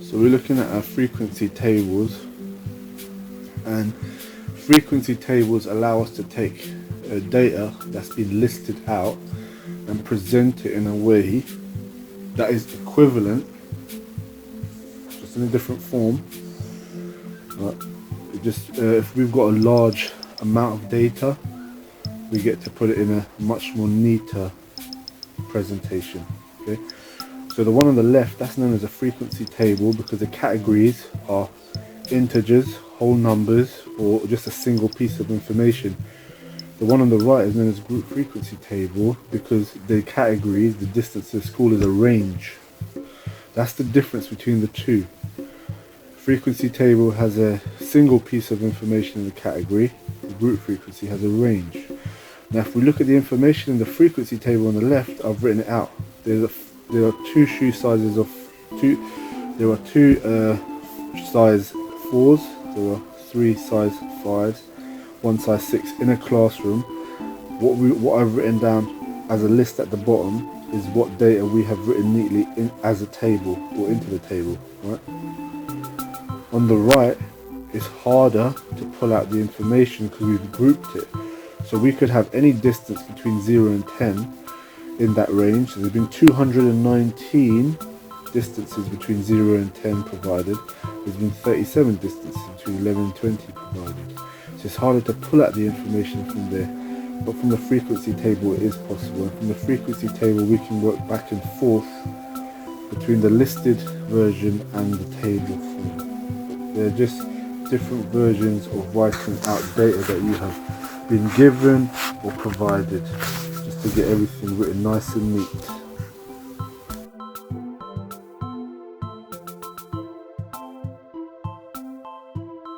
So we're looking at our frequency tables, and frequency tables allow us to take data that's been listed out and present it in a way that is equivalent, just in a different form. If we've got a large amount of data, we get to put it in a much more neater presentation. Okay, so the one on the left, that's known as a frequency table because the categories are integers, whole numbers, or just a single piece of information. The one on the right is known as group frequency table because the categories, the distance to school, is a range. That's the difference between the two. Frequency table has a single piece of information in the category. The group frequency has a range. Now if we look at the information in the frequency table on the left, I've written it out. There are two shoe sizes of there are two size 4s, there are 3 size 5s, 1 size 6 in a classroom. What I've written down as a list at the bottom is what data we have written neatly in as a table or into the table, right? On the right, it's harder to pull out the information because we've grouped it. So we could have any distance between 0 and 10 in that range. So there's been 219 distances between 0 and 10 provided. There's been 37 distances between 11 and 20 provided. So it's harder to pull out the information from there. But from the frequency table it is possible. And from the frequency table we can work back and forth between the listed version and the table form. They're just different versions of writing out data that you have been given or provided, just to get everything written nice and neat.